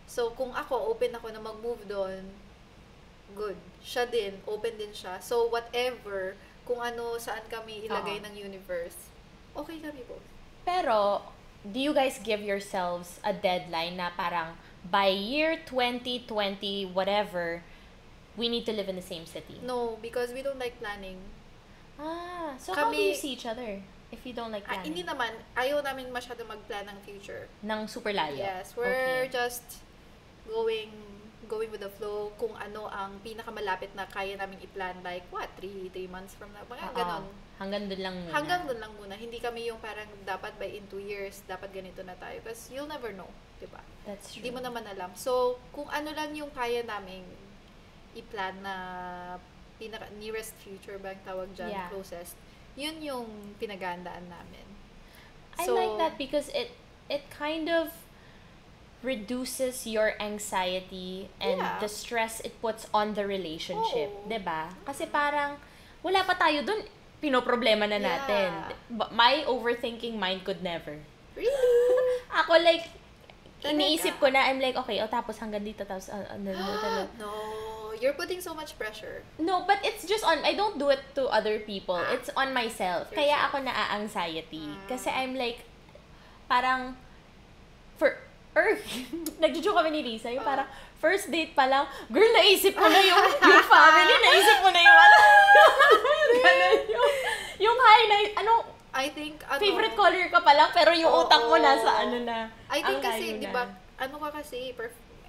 So, kung open ako na mag-move doon, good. Siya din, open din siya. So, whatever, kung saan kami ilagay ng universe, okay kami both. Pero, do you guys give yourselves a deadline na parang by year 2020, whatever, we need to live in the same city? No, because we don't like planning. So how do you see each other if you don't like planning? Hindi naman. Ayaw namin masyado mag-plan ng future. Ng super layo? Yes, we're just going with the flow, kung ano ang pinakamalapit na kaya namin i-plan, like, 3 months from now, mga ganon. Hanggang doon lang muna. Hanggang doon lang muna. Hindi kami yung parang dapat by in 2 years, dapat ganito na tayo. Because you'll never know, diba? That's true. Hindi mo naman alam. So, kung ano lang yung kaya namin i-plan na nearest future ba ang tawag dyan, closest, yun yung pinagandaan namin. I like that because it kind of reduces your anxiety and the stress it puts on the relationship, 'di ba? Kasi parang wala pa tayo dun, pinoproblema na natin. My overthinking mind could never. Really? Ako like iniisip ko na, I'm like, okay, tapos hanggang dito, tapos No, you're putting so much pressure. No, but it's just I don't do it to other people. It's on myself. Kaya ako na-anxiety. Kasi I'm like, parang, nagjo-joke kami ni Lisa, yung parang, first date pa lang, girl, naisip mo na yung family, naisip mo na yung yung I think, favorite color ka pa lang, pero yung utak mo nasa na. I think kasi, di ba, ka kasi,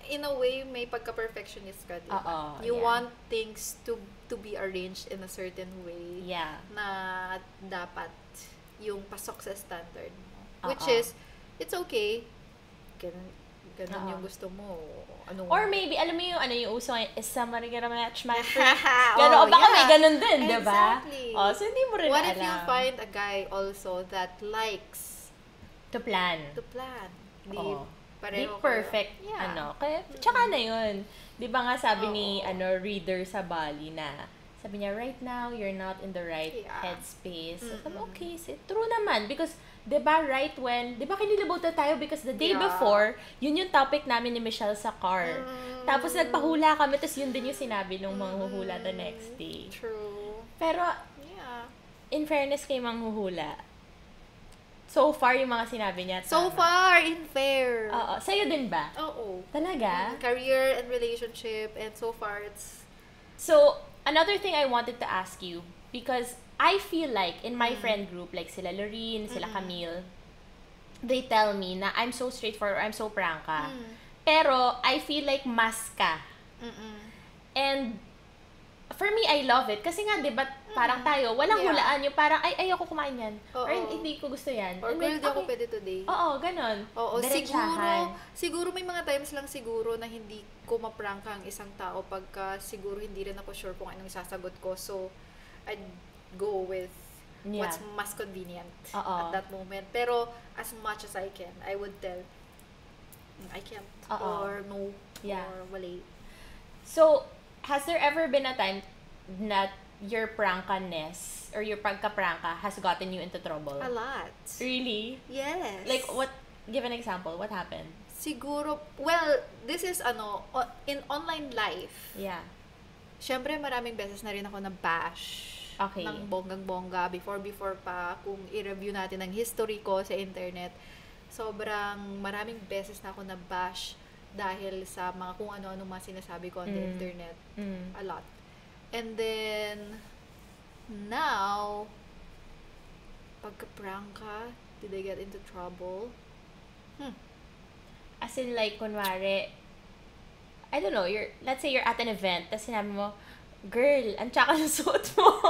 in a way, may pagka-perfectionist ka, diba? You want things to be arranged in a certain way. Yeah. Na dapat yung pasok sa standard mo. Which is, it's okay. Ganun yung gusto mo. Or maybe, alam mo yung uso ngayon, is somebody gonna match my friend? Gano'n, baka may ganun din, diba? Exactly. So hindi mo rin What alam. if you find a guy also that likes to plan? Pareho perfect, kaya, tsaka na yun. Di ba nga sabi ni, reader sa Bali na, sabi niya, right now, you're not in the right headspace. Sabi, okay, true naman. Because, di ba, right when, di ba kinilibutan tayo because the day before, yun yung topic namin ni Michelle sa car. Tapos, nagpahula kami, tapos yun din yung sinabi nung manghuhula the next day. True. Pero, in fairness kay manghuhula, So far, yung mga sinabi niya, So far, in fair. Oo. Sa'yo din ba? Oo. Talaga? Career and relationship, and so far, it's... So, another thing I wanted to ask you, because I feel like, in my friend group, like sila Lorene, sila Camille, they tell me na I'm so straightforward, I'm so prangka. Pero, I feel like mas ka. And, for me, I love it. Kasi nga, di ba, parang tayo, walang hulaan yung parang, ay, ayoko kumain yan. Or hindi ko gusto yan. Or girl, di ako pwede today. Oo, ganon. Oo, siguro may mga times lang siguro na hindi ko maprangka ang isang tao pagka siguro hindi rin ako sure kung anong isasagot ko. So, I'd go with what's mas convenient at that moment. Pero, as much as I can, I would tell, I can't. Or no. Or wala. So, has there ever been a time na your prankaness or your pagka-pranka has gotten you into trouble? A lot. Really? Yes. Like, what? Give an example. What happened? Siguro, well, this is in online life. Yeah. Syempre, maraming beses na rin ako na-bash. Okay. Ng bonggang-bongga. Before pa, kung i-review natin ang history ko sa internet, sobrang maraming beses na ako na-bash dahil sa mga kung ano-ano mga sinasabi ko on the internet. A lot. And then, now, pagka-prank ka, did I get into trouble? As in, like, kunwari, I don't know, let's say you're at an event, tapos sinabi mo, girl, ang tsaka sa suot mo.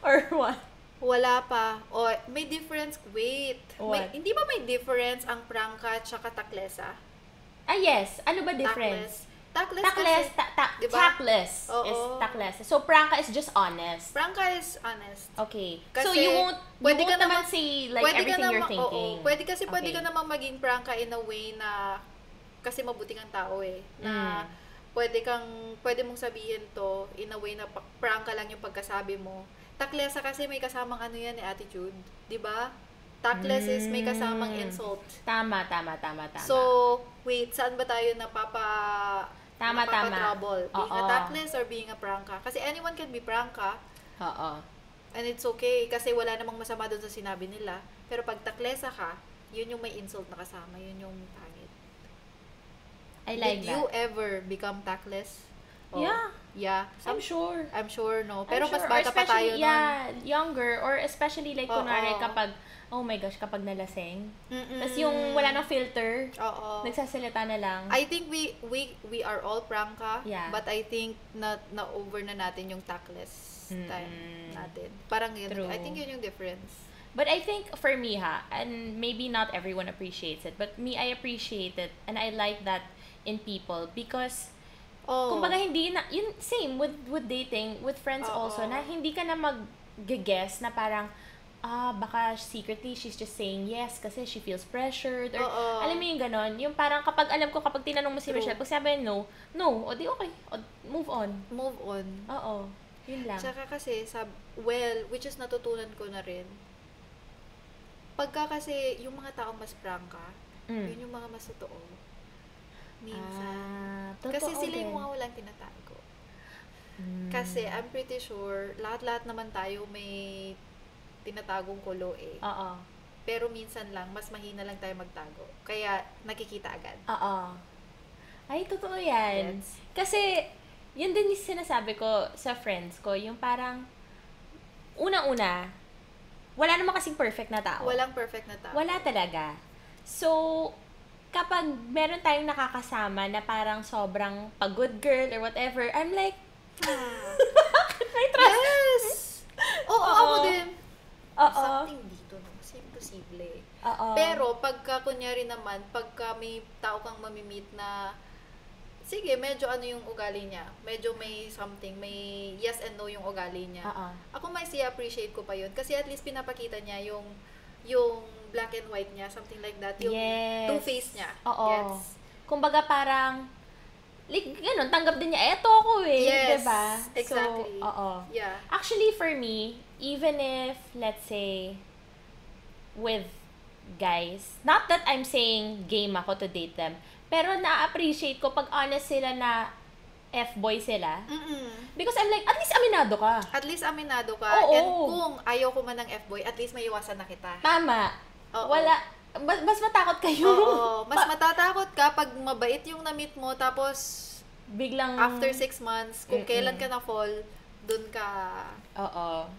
Or what? Wala pa. O, may difference. Wait. What? Hindi ba may difference ang prangka at saka taklesa? Yes. Ano ba difference? Tactless kasi, diba? Tactless is tactless. So, prangka is just honest. Prangka is honest. Okay. Kasi so, you won't naman say like everything you're thinking. Pwede ka naman maging prangka in a way na kasi mabuting ang tao na pwede mong sabihin to in a way na prangka lang yung pagkasabi mo. Taklesa kasi may kasamang attitude. Diba? Tactless is may kasamang insult. Tama. So, wait, saan ba tayo napapa-trouble? Being a tactless or being a prangka? Kasi anyone can be prangka. And it's okay kasi wala namang masama doon sa sinabi nila. Pero pag taklesa ka, yun yung may insult na kasama. Yun yung pangit. I like Did you ever become tactless? Yeah. I'm sure. I'm sure, no. Pero mas bata pa tayo nun. Younger. Or especially like, kunwari kapag, oh my gosh, kapag nalasing. Tapos yung wala nang filter, nagsasalita na lang. I think we are all prangka, but I think na-over na natin yung tactless time natin. Parang yun. True. I think yun yung difference. But I think for me and maybe not everyone appreciates it, but me, I appreciate it and I like that in people because kumbaga hindi na, yun same with dating, with friends also, na hindi ka na mag-guess na parang, baka secretly she's just saying yes kasi she feels pressured or alam mo yung ganon, yung parang kapag tinanong mo si Michelle, pag sabi no, o di okay, move on. Yun lang. Tsaka kasi, which is natutunan ko na rin, pagka kasi yung mga taong mas prangka, yun yung mga mas totoo. Minsan. Kasi sila yung mga walang tinatago. Kasi I'm pretty sure, lahat naman tayo may tinatagong kulo Pero minsan lang, mas mahina lang tayo magtago. Kaya, nakikita agad. Ay, totoo yan. Yes. Kasi, yun din yung sinasabi ko sa friends ko, yung parang, unang-una, wala naman kasing perfect na tao. Walang perfect na tao. Wala talaga. So, kapag meron tayong nakakasama na parang sobrang pag-good girl or whatever, I'm like, I trust. Yes! Ako din. Something dito, no? Kasi imposible. Pero, pagka, kunyari naman, pagka may tao kang mamimit na, sige, medyo yung ugali niya. Medyo may something, may yes and no yung ugali niya. Ako may appreciate ko pa yun. Kasi at least pinapakita niya yung black and white niya, something like that. Yung two-face niya. Yes. Kumbaga parang, like, ganun, tanggap din niya, eto ako Yes, diba? Exactly. So, Yeah. Actually, for me, even if, let's say, with guys, not that I'm saying game ako to date them, pero na-appreciate ko pag honest sila na F-boy sila. Because I'm like, at least aminado ka. At least aminado ka. Oo. And kung ayaw ko man ng F-boy, at least may iwasan na kita. Tama. Wala, mas matakot kayo. Oo, mas matatakot ka pag mabait yung na-meet mo, tapos biglang after 6 months, kung kailan ka na-fall, dun ka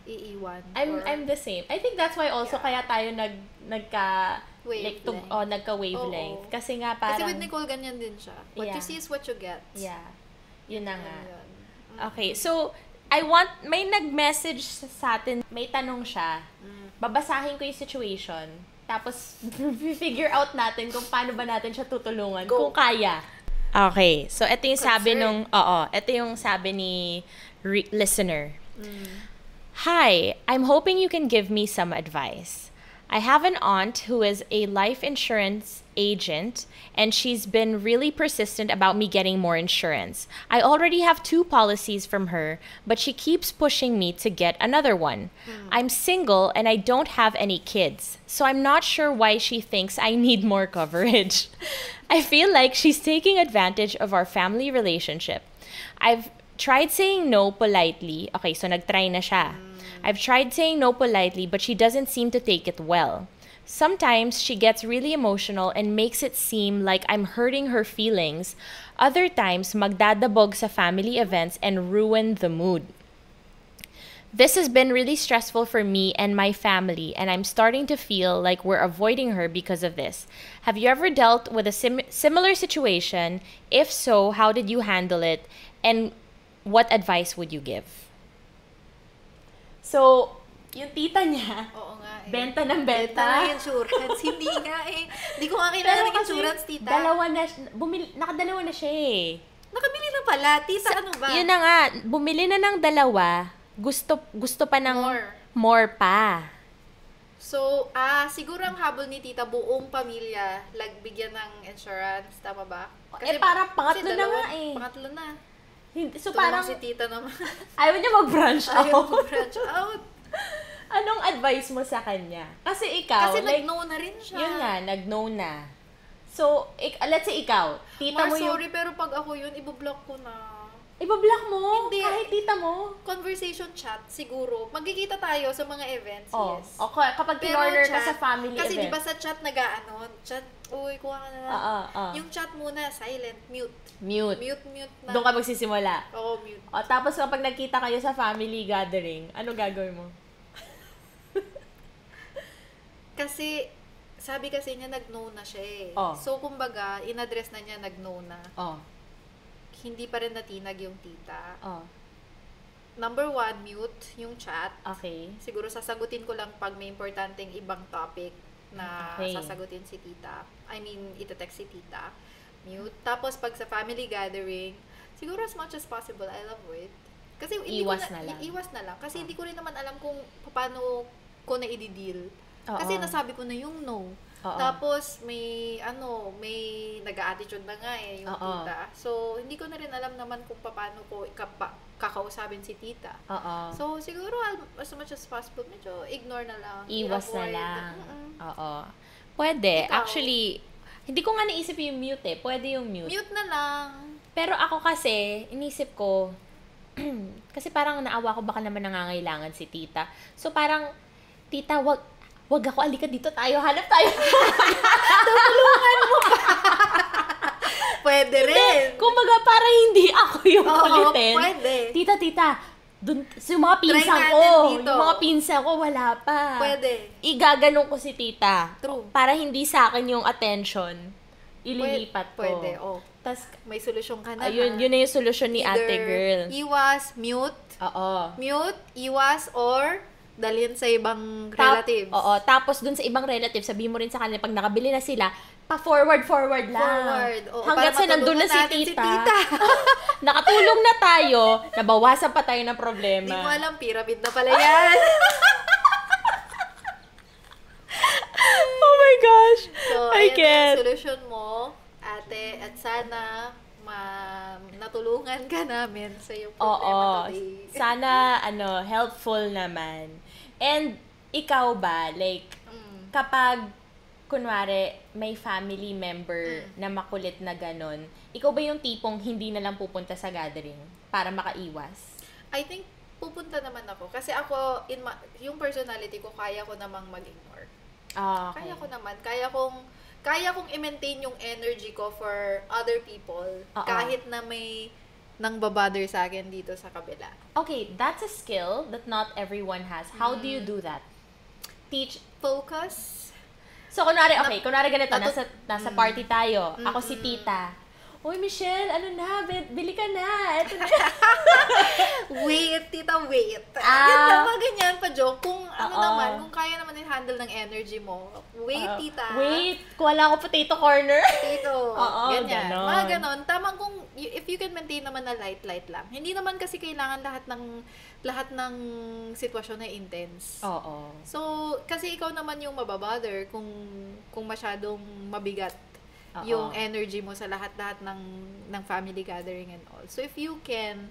iiwan. I'm the same. I think that's why also kaya tayo nagka-wavelength. Kasi nga parang... Kasi with Nicole, ganyan din siya. What you see is what you get. Yeah. Yun na nga. Okay, so, may nag-message sa atin, may tanong siya. Babasahin ko yung situation. Tapos, figure out natin kung paano ba natin siya tutulungan. Kung kaya. Okay, so ito yung sabi ito yung sabi ni listener. Hi, I'm hoping you can give me some advice. I have an aunt who is a life insurance agent, and she's been really persistent about me getting more insurance. I already have 2 policies from her, but she keeps pushing me to get another one. I'm single and I don't have any kids, so I'm not sure why she thinks I need more coverage. I feel like she's taking advantage of our family relationship. I've tried saying no politely. Okay, so nagtry na siya. I've tried saying no politely, but she doesn't seem to take it well. Sometimes she gets really emotional and makes it seem like I'm hurting her feelings. Other times, magdadabog sa family events and ruin the mood. This has been really stressful for me and my family, and I'm starting to feel like we're avoiding her because of this. Have you ever dealt with a similar situation? If so, how did you handle it? And what advice would you give? So, yung tita niya, benta ng benta. Benta na insurance. Hindi nga eh. Hindi ko nga kailangan ng insurance, tita. Nakadalawa na siya eh. Nakabili na pala. Tita, ano ba? Yun na nga, bumili na ng 2. Gusto pa ng more pa. So, siguro ang habol ni tita, buong pamilya, bigyan ng insurance. Tama ba? Kasi parang pangatlo na nga eh. Pangatlo na. So parang si tita naman. Ayaw niya mag-branch out. Ayaw mag-branch out. Anong advice mo sa kanya? Kasi ikaw, kasi nag-no na rin siya. Yun nga, nag-no na. So, let's say ikaw, tita mo yung... sorry, pero pag ako yun, ibablock ko na. Ibablock mo? Hindi. Kahit tita mo? Conversation chat, siguro. Magkikita tayo sa mga events, yes. Okay, kapag in-order ka sa family kasi event. Kasi di ba sa chat chat, uy, kuha ka na lang. Yung chat muna, silent, mute. Mute na. Doon ka magsisimula? Oo, mute. Tapos kapag nagkita kayo sa family gathering, ano gagawin mo? Kasi, sabi kasi niya, nag-no na siya eh. So, kumbaga, in-address na niya, nag-no na. Hindi pa rin natinag yung tita. Number 1, mute yung chat. Okay. Siguro sasagutin ko lang pag may importanteng ibang topic na sasagutin si tita. I mean, itetext si tita. Mute. Tapos pag sa family gathering, siguro as much as possible, I'll avoid. Kasi iwas na lang. Kasi hindi ko rin naman alam kung paano ko na i-deal. Kasi nasabi ko na yung no. Tapos may nag-a-attitude na nga eh yung tita. So hindi ko na rin alam naman kung paano ko kakausapin si tita. So siguro as much as possible medyo ignore na lang. Iwas na lang. Pwede. Ikaw? Actually, hindi ko nga naisip yung mute eh. Pwede yung mute. Mute na lang. Pero ako kasi, inisip ko, kasi parang naawa ko baka naman nangangailangan si tita. So parang, tita, wag ako, alika dito tayo, hanap tayo. Tutulungan mo pa. Pwede rin. Kumbaga, para hindi ako yung kulitin. Pwede. Tita, dun, yung mga pinsa ko, wala pa. Pwede. Igaganon ko si tita. True. Para hindi sa akin yung attention, ililipat ko. Pwede, Tas, may solusyon ka na. Ayun, yun na yung solusyon ni ate girl. Iwas, mute. Mute, iwas, or dalhin sa ibang relatives. Tapos dun sa ibang relatives, sabihin mo rin sa kanila, pag nakabili na sila, pa-forward lang. Hanggat sa nandun na si tita. Nakatulong na tayo, nabawasan pa tayo ng problema. Hindi mo alam, pyramid na pala yan. Oh my gosh. So, ayan ang solusyon mo, ate, at sana natulungan ka namin sa iyong problema today. Sana, helpful naman. And, ikaw ba, kapag, kunwari, may family member na makulit na ganon, ikaw ba yung tipong hindi na lang pupunta sa gathering para makaiwas? I think, pupunta naman ako. Kasi ako, yung personality ko, kaya ko namang mag-ignore. Okay. Kaya ko naman. Kaya kong i-maintain yung energy ko for other people kahit na may nang babother sa akin dito sa kabila. Okay, that's a skill that not everyone has. How do you do that? Teach. Focus. So, kunwari ganito, nasa party tayo. Ako si tita. Uy, Michelle, ano na? Bili ka na. Ito na. Wait, tita, wait. Ganyan pa, joke. Kung kung kaya naman i-handle ng energy mo. Wait, tita. Wait, kuwala ako potato corner. Potato. Ganyan. Ganon. Mga ganon. Tamang kung, if you can maintain naman na light lang. Hindi naman kasi kailangan lahat ng sitwasyon na intense. Oo. So, kasi ikaw naman yung mababother kung masyadong mabigat yung energy mo sa lahat-lahat ng family gathering and all. So, if you can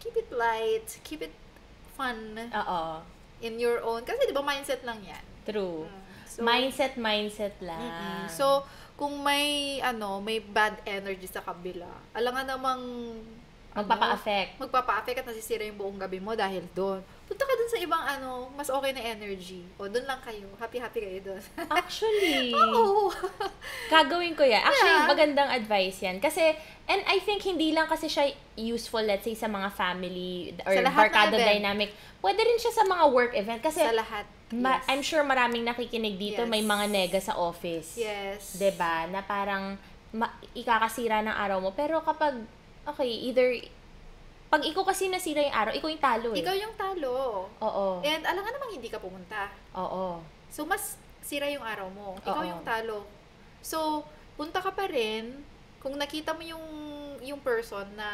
keep it light, keep it fun in your own, kasi di ba mindset lang yan. True. So, mindset lang. So, kung may bad energy sa kabila, alangan namang magpapa-affect at nasisira yung buong gabi mo dahil doon. Punta ka dun sa ibang mas okay na energy. O, doon lang kayo. Happy kayo doon. Actually, gagawin ko yan. Actually, magandang advice yan. Kasi, and I think hindi lang kasi siya useful, let's say, sa mga family or barkada dynamic. Pwede rin siya sa mga work event. Kasi, sa lahat. Yes. I'm sure maraming nakikinig dito, may mga nega sa office. Yes. Diba? Na parang ikakasira ng araw mo. Pero kapag either pag ikaw kasi nasira yung araw, ikaw yung talo eh. Ikaw yung talo. Oo. And alam nga namang hindi ka pumunta. Oo. So, mas sira yung araw mo. Ikaw yung talo. So, punta ka pa rin. Kung nakita mo yung person na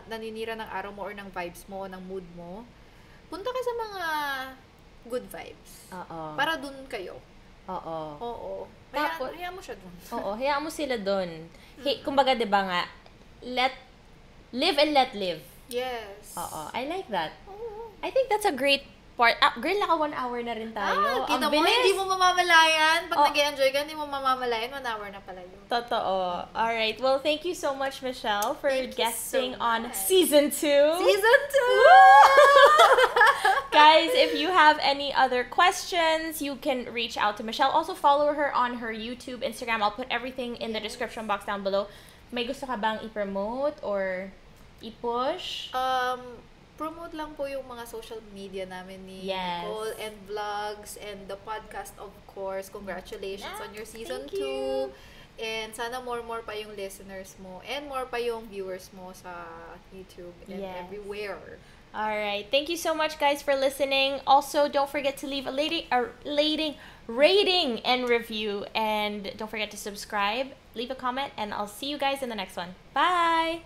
naninira ng araw mo or ng vibes mo o ng mood mo, punta ka sa mga good vibes. Oo. Para dun kayo. Oo. Hayaan mo siya dun. Oo, hayaan mo sila dun. Kumbaga, di ba nga, live and let live. Yes. I like that. I think that's a great part. Girl, naka 1 hour na rin tayo. Kita mo, hindi mo mamamalayan. Pag nag-enjoy ka, hindi mo mamamalayan. 1 hour na pala yun. Totoo. Alright. Well, thank you so much, Michelle, for guesting on Season 2. Season 2! Guys, if you have any other questions, you can reach out to Michelle. Also, follow her on her YouTube, Instagram. I'll put everything in the description box down below. May gusto ka bang i-promote or i-push? Promote lang po yung mga social media namin ni Nicole and vlogs and the podcast, of course. Congratulations on your season 2. And sana more pa yung listeners mo and more pa yung viewers mo sa YouTube and everywhere. Alright. Thank you so much, guys, for listening. Also, don't forget to leave a rating and review. And don't forget to subscribe, leave a comment, and I'll see you guys in the next one. Bye!